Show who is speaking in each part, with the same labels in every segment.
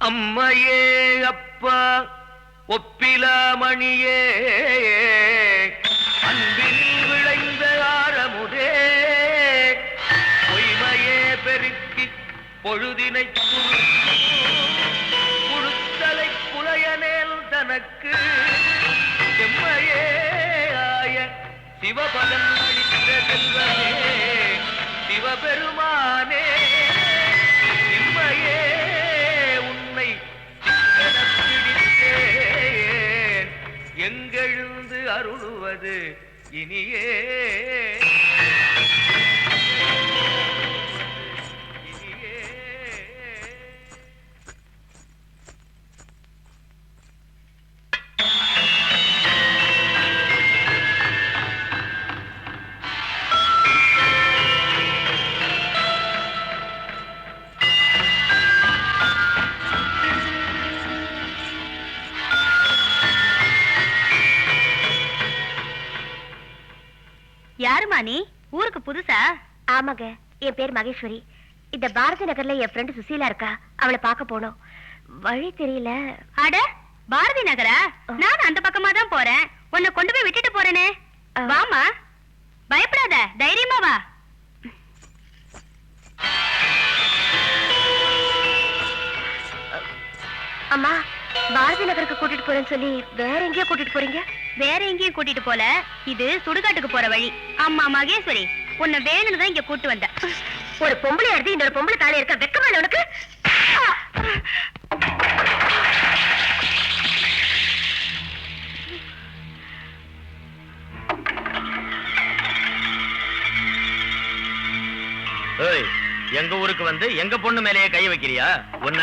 Speaker 1: அம்மையே அப்பா ஒப்பிலாமணியே அன்பில் விளைந்த ஆரமுதே பொய்மையே பெருக்கி பொழுதினை குழுத்தலை புலையனேல் தனக்கு செம்மையே ஆய சிவபதம் அளித்த செல்வமே சிவபெருமானே செம்மையே உன்னை பிடித்தேன் எங்கெழுந்து அருளுவது இனியே
Speaker 2: யாருமா நீ? ஊருக்கு புதுசா?
Speaker 3: ஆமாங்க, என் பேர் மகேஸ்வரி. இந்த பாரதி நகர்ல என் ஃப்ரெண்ட் சுசீலா இருக்கா, அவளை பார்க்க போனோம். வழி தெரியல.
Speaker 2: அட, பாரதி நகரா? நான் அந்த பக்கமா தான் போறேன். உன்னை கொண்டு போய் விட்டுட்டு போறேனே. வாமா, பயப்படாத, தைரியமா வா.
Speaker 3: அம்மா, பாரதி நகருக்கு கூட்டிட்டு போறேன்னு சொல்லி வேற எங்கேயோ கூட்டிட்டு போறீங்க?
Speaker 2: வேற எங்கேயும் கூட்டிட்டு போல, இது சுடுகாட்டுக்கு போற வழி. அம்மா மகேஸ்வரி, உன்னை வேணும்னு தான் இங்க கூட்டு வந்த.
Speaker 3: ஒரு பொம்பளை எடுத்து இன்னொரு பொம்பளை தாலி இருக்க வெக்கமா இல்ல உனக்கு?
Speaker 1: எங்க ஊருக்கு வந்து எங்க பொண்ணு மேலேயே கை வைக்கிறியா? உன்ன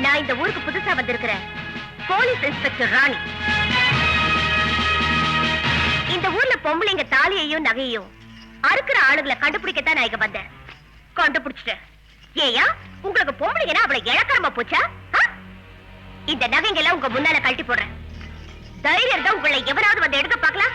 Speaker 3: நான் இந்த ஊருக்கு புதுசா வந்திருக்கிறேன், போலீஸ் இன்ஸ்பெக்டர் ராணி. இந்த ஊர்ல பொம்பளைங்க தாலியையும் நகையையும் அறுக்கிற ஆளுங்களை கண்டுபிடிக்கத்தான் நான் இங்க வந்தேன். கண்டுபிடிச்சிட்டேன். ஏயா, உங்களுக்கு பொம்பளைங்கன்னா அவளை இழக்கரமா போச்சா? இந்த நகைங்கெல்லாம் உங்க முன்னால கழட்டி போடுறேன். தைரியம் தான் உங்களை எவனாவது வந்து எடுக்க பார்க்கலாம்.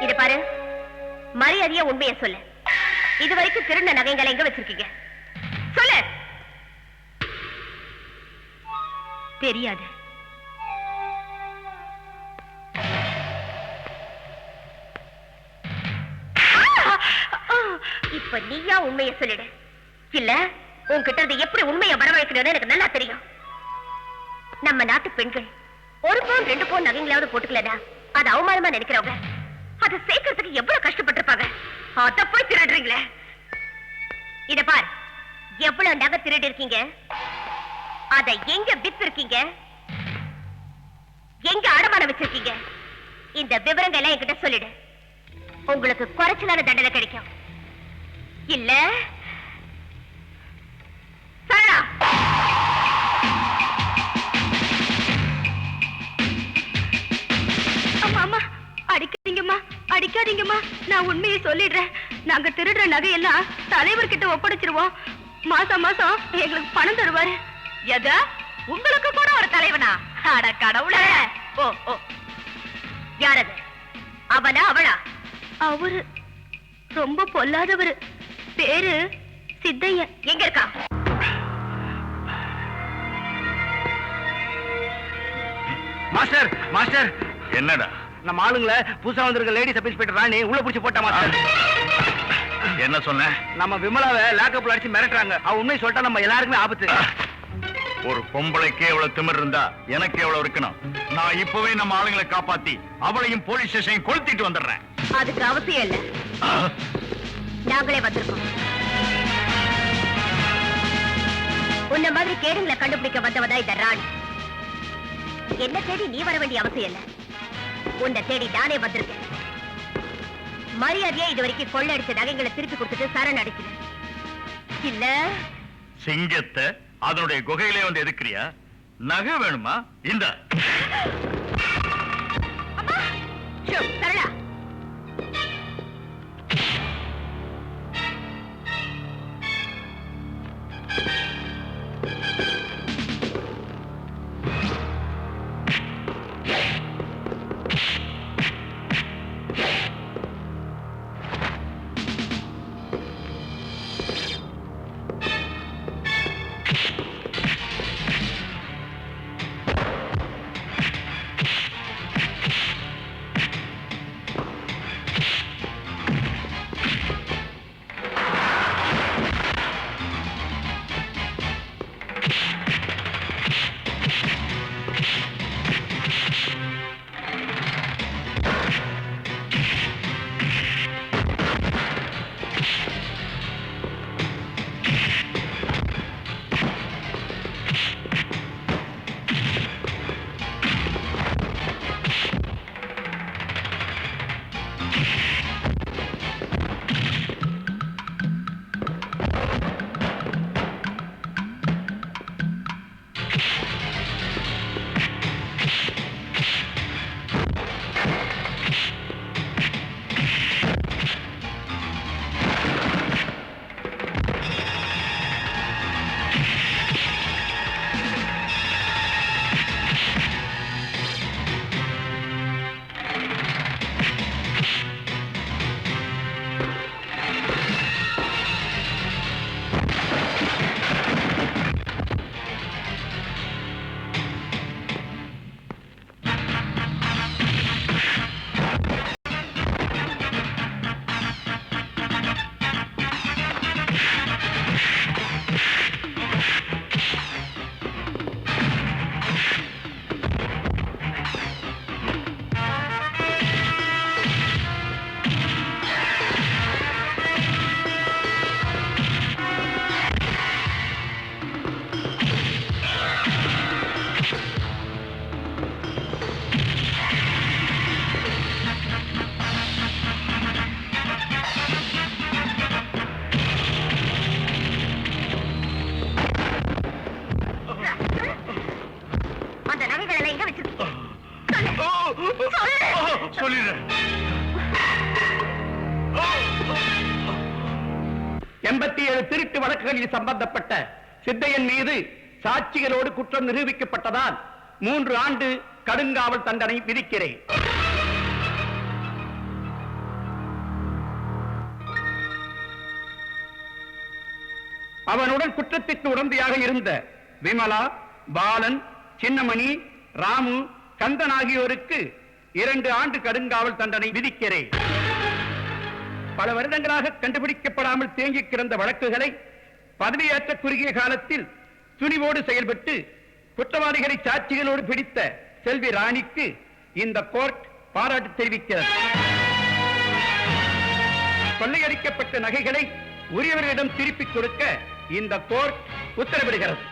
Speaker 3: இது பாரு, மரியாதையா உண்மையை சொல்லு. இது வரைக்கும் திருடின நகைங்களை எங்க வச்சிருக்கீங்க? சொல்லு.
Speaker 2: தெரியாது.
Speaker 3: இப்ப நீயா உண்மையை சொல்லிடு. இல்ல உன்கிட்ட இருந்து எப்படி உண்மையை வரவழைக்கணும்னு எனக்கு நல்லா தெரியும். நம்ம நாட்டு பெண்கள் 1 பவுன் 2 பவுன் நகைங்களாவது போட்டுக்கலனா அது அவமானமா நினைக்கிறவங்க அதை சேர்க்கறதுக்கு எவ்வளவு கஷ்டப்பட்டிருப்பாங்க. அத போய் திருடுறீங்களே. இத பார், எவ்வளவு நகை திருடி இருக்கீங்க, அதை எங்க வித்திருக்கீங்க, எங்க அடமானம் வச்சிருக்கீங்க, இந்த விவரங்கள் எல்லாம் என்கிட்ட சொல்லிடு. உங்களுக்கு குறைச்சலான தண்டனை கிடைக்கும். இல்ல சரளா,
Speaker 2: அம்மா அம்மா அடிக்காதீங்கம்மா, அடிக்காதீங்கம்மா. நான் உண்மையை சொல்லிடுறேன். நாங்க திருடுற நகையெல்லாம் தலைவர்கிட்ட ஒப்படைச்சிருவோம். மாசம் மாசம் எங்களுக்கு பணம் தருவாரு.
Speaker 3: எத உங்களுக்கு கூட ஒரு தலைவனா? அட கடவுளே. ஓ ஓ, யாரது? அவனா அவளா?
Speaker 2: அவரு ரொம்ப பொல்லாதவரு. பேரு சித்தையன்.
Speaker 3: எங்க இருக்கா?
Speaker 4: மாஸ்டர் மாஸ்டர்,
Speaker 1: என்னடா?
Speaker 4: நம்ம ஆளுங்களை புதுசா வந்திருக்க லேடி சப் இன்ஸ்பெக்டர் ராணி உள்ள புடிச்சு போட்டா மாஸ்டர்.
Speaker 1: என்ன சொன்ன?
Speaker 4: நம்ம விமலாவை லாக்கப்ல அடிச்சு மிரட்டுறாங்க. அவ உண்மையை சொல்லிட்டா நம்ம எல்லாருக்குமே ஆபத்து.
Speaker 1: ஒரு பொம்பளைக்கே எவ்வளவு திமிர் இருந்தா எனக்கு எவ்வளவு இருக்கணும்? நான் இப்பவே நம்ம ஆளுங்களை காப்பாத்தி அவளையும் போலீஸ் ஸ்டேஷன் கொளுத்திட்டு வந்துடுறேன்.
Speaker 3: அதுக்கு அவசியம் இல்ல, நாங்களே வந்திருக்கோம். உன்ன மாதிரி கேடுங்களை கண்டுபிடிக்க வந்தவதா இந்த ராணி. என்ன தேடி நீ வர வேண்டிய அவசியம் இல்ல, உன்னை தேடி நானே வந்திருக்கேன். மரியாதையா இதுவரைக்கும் கொள்ளடிச்ச நகைங்களை திருப்பி கொடுத்துட்டு சரண் அடிக்கிறேன். இல்ல
Speaker 1: சிங்கத்தை அதனுடைய குகையிலே வந்து எதுக்குறியா? நகை வேணுமா? இந்த
Speaker 3: சரளா,
Speaker 1: சொல்லிடுறேன்.
Speaker 4: 87 திருட்டு வழக்குகளில் சம்பந்தப்பட்ட சித்தையன் மீது சாட்சிகளோடு குற்றம் நிரூபிக்கப்பட்டதால் 3 ஆண்டு கடுங்காவல் தண்டனை விதிக்கிறேன்.
Speaker 5: அவனுடன் குற்றத்திற்கு உடந்தையாக இருந்த விமலா, பாலன், சின்னமணி, ராமு, கந்தன் ஆகியோருக்கு 2 ஆண்டு கடுங்காவல் தண்டனை விதிக்கிறேன். பல வருடங்களாக கண்டுபிடிக்கப்படாமல் தேங்கி கிடந்த வழக்குகளை பதவியேற்ற குறுகிய காலத்தில் துணிவோடு செயல்பட்டு குற்றவாளிகளை சாட்சிகளோடு பிடித்த செல்வி ராணிக்கு இந்த கோர்ட் பாராட்டு தெரிவிக்கிறது. கொள்ளையடிக்கப்பட்ட நகைகளை உரியவர்களிடம் திருப்பிக் கொடுக்க இந்த கோர்ட் உத்தரவிடுகிறது.